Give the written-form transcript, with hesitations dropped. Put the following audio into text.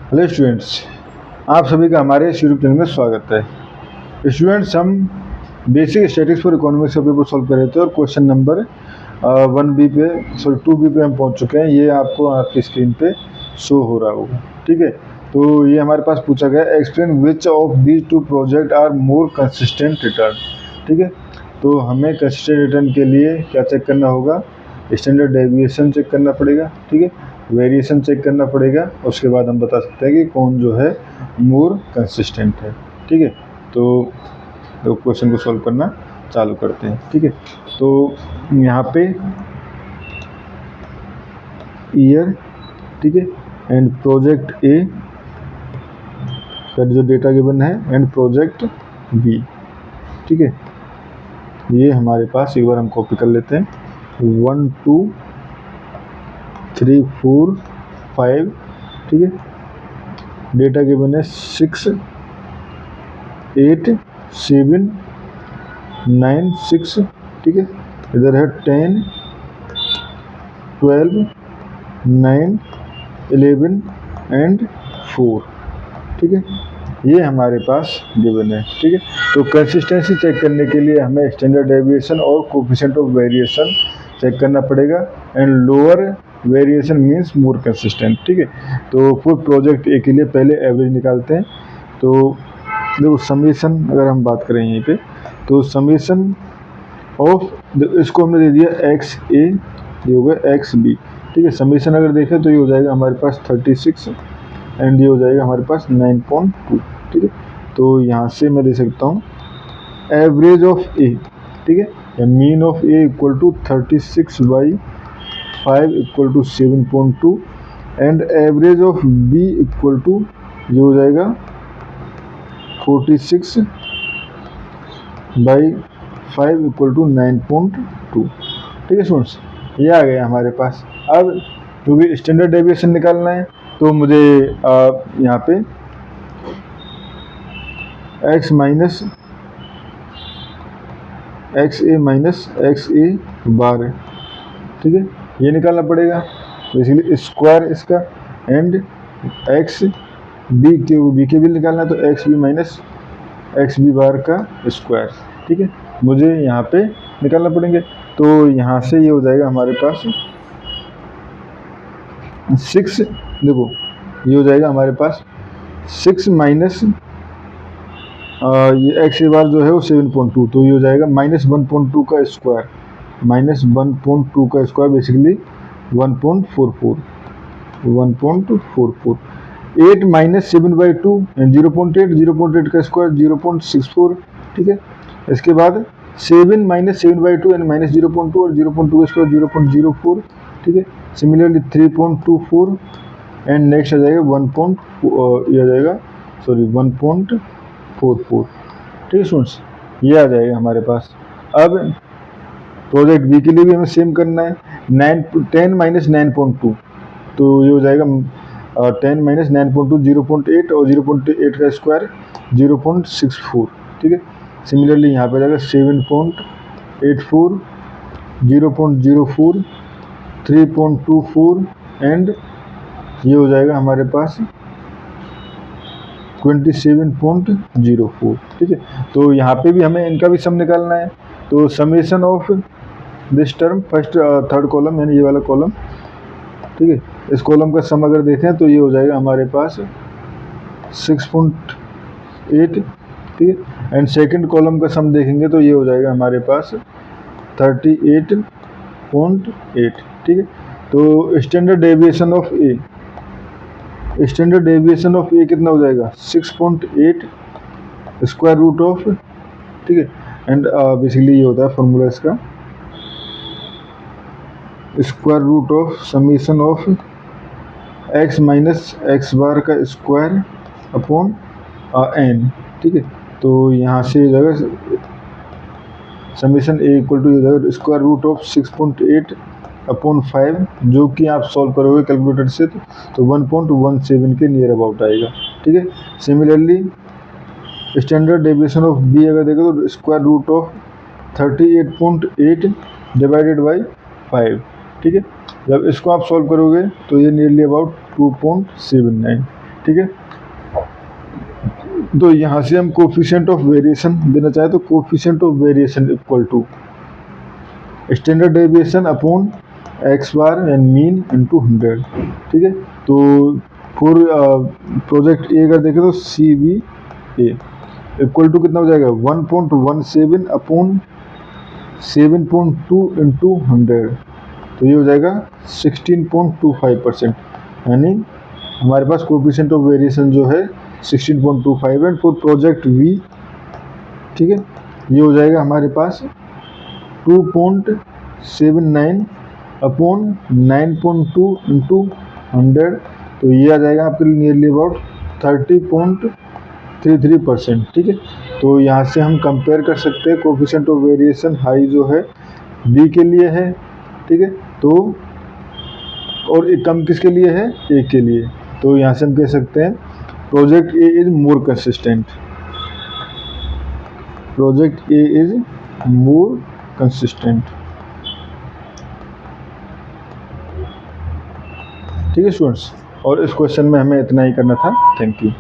Hello students, आप सभी का हमारे इस यूट्यूब चैनल में स्वागत है। स्टूडेंट्स, हम बेसिक स्टैटिस्टिक्स फॉर इकोनॉमिक्स का पेपर सॉल्व कर रहे थे और क्वेश्चन नंबर 2B पे हम पहुंच चुके हैं। ये आपको आपकी स्क्रीन पे शो हो रहा होगा, ठीक है। तो ये हमारे पास पूछा गया, explain which of these two project are more consistent return, ठीक है। तो हमें कंसिस्टेंट रिटर्न के लिए क्या चेक करना होगा? स्टैंडर्ड डेविएशन चेक करना पड़ेगा, ठीक है, वेरिएशन चेक करना पड़ेगा। उसके बाद हम बता सकते हैं कि कौन जो है मोर कंसिस्टेंट है, ठीक है। तो क्वेश्चन को सॉल्व करना चालू करते हैं, ठीक है। तो यहाँ पे ईयर, ठीक है, एंड प्रोजेक्ट ए का जो डेटा गिवन है एंड प्रोजेक्ट बी, ठीक है। ये हमारे पास एक बार हम कॉपी कर लेते हैं। 1 2 3 4 5, ठीक है। डेटा गिवन है 6 8 7 9 6, ठीक है। इधर है 10 12 9 11 एंड 4, ठीक है। ये हमारे पास गिवन है, ठीक है। तो कंसिस्टेंसी चेक करने के लिए हमें स्टैंडर्ड डेविएशन और कोफिशिएंट ऑफ वेरिएशन चेक करना पड़ेगा and lower variation means more consistent, ठीक है। तो फुल प्रोजेक्ट ए के लिए पहले एवरेज निकालते हैं। तो देखो समीशन अगर हम बात करें यहीं पे, तो समीशन ऑफ इसको हमने दे दिया एक्स ए, ये हो गया एक्स बी, ठीक है। समीशन अगर देखें तो ये हो जाएगा हमारे पास 36 एंड ये हो जाएगा हमारे पास 9.2, ठीक है। तो यहाँ से मैं दे सकता हूँ एवरेज ऑफ ए, ठीक है, या mean of A equal to 36/5 equal to 7.2 and average of B equal to ये हो जाएगा 46/5 इक्वल टू 9.2, ठीक है स्टूडेंट्स। ये आ गया हमारे पास। अब क्योंकि स्टैंडर्ड डेविएशन निकालना है तो मुझे यहाँ पे X A minus X A bar है, ठीक है, ये निकालना पड़ेगा। बेसिकली स्क्वायर इसका एंड एक्स बी के भी निकालना है, तो X B minus X B bar का स्क्वायर, ठीक है, मुझे यहाँ पे निकालना पड़ेंगे। तो यहाँ से ये हो जाएगा हमारे पास 6, देखो ये हो जाएगा हमारे पास 6 माइनस ये एक्स ए बार जो है वो 7.2, तो ये हो जाएगा -1.2 का स्क्वायर, -1.2 का स्क्वायर बेसिकली 1.44, 8 माइनस 7/2 एंड 0.8 का स्क्वायर 0.64, ठीक है। इसके बाद 7 माइनस 7/2 एंड -0.2 और 0.2 का स्क्वायर 0.04, ठीक है। सिमिलरली 3.24 एंड नेक्स्ट आ जाएगा 1.44, ठीक है स्टूडेंट्स, ये आ जाएगा हमारे पास। अब प्रोजेक्ट बी के लिए भी हमें सेम करना है। 10 माइनस 9.2, तो ये हो जाएगा 10 माइनस 9.2 0.8 और 0.8 का स्क्वायर 0.64, ठीक है। सिमिलरली यहाँ पे जाएगा 7.84 0.04 3.24 एंड ये हो जाएगा हमारे पास 27.04, ठीक है। तो यहाँ पे भी हमें इनका भी सम निकालना है। तो summation of this term first third column यानी ये वाला कॉलम, ठीक है, इस कॉलम का सम अगर देखें तो ये हो जाएगा हमारे पास 6.8, ठीक है। एंड सेकंड कॉलम का सम देखेंगे तो ये हो जाएगा हमारे पास 38.8, ठीक है। तो स्टैंडर्ड डेविएशन ऑफ ए, कितना हो जाएगा 6.8 स्क्वायर रूट ऑफ, ठीक है। एंड बेसिकली ये होता है फॉर्मूला इसका, square root of summation of X minus X bar का स्क्वायर अपॉन एन, ठीक है। तो यहाँ से हो जाएगा समीशन ए इक्वल टू हो जाएगा स्क्वायर रूट ऑफ 6.8 अपॉन 5, जो कि आप सॉल्व करोगे कैलकुलेटर से तो 1.17 के नियर अबाउट आएगा, ठीक है। Similarly standard deviation of B अगर देखो तो square root of 38.8 divided by 5, ठीक है। जब इसको आप सॉल्व करोगे तो ये नियरली अबाउट 2.79, ठीक है। तो यहाँ से हम कोफिशिएंट ऑफ वेरिएशन देना चाहे तो coefficient of variation equal to standard deviation upon X bar and mean into 100, ठीक है। तो फॉर प्रोजेक्ट ए अगर देखें तो C B A equal to कितना हो जाएगा 1.17 अपॉन 7.2 इंटू 100, तो ये हो जाएगा 16.25%, यानी हमारे पास कोफिशिएंट ऑफ वेरिएशन जो है 16.25 है फॉर प्रोजेक्ट वी, ठीक है। ये हो जाएगा हमारे पास 2.79 अपॉन 9.2 इंटू 100, तो ये आ जाएगा आपके लिए नियरली अबाउट 30.33%, ठीक है। तो यहाँ से हम कंपेयर कर सकते हैं कोफिशिएंट ऑफ वेरिएशन हाई जो है बी के लिए है, ठीक है। तो और एक कम किसके लिए है, ए के लिए। तो यहाँ से हम कह सकते हैं project A is more consistent, project A is more consistent, ठीक है स्टूडेंट्स। और इस क्वेश्चन में हमें इतना ही करना था। Thank you.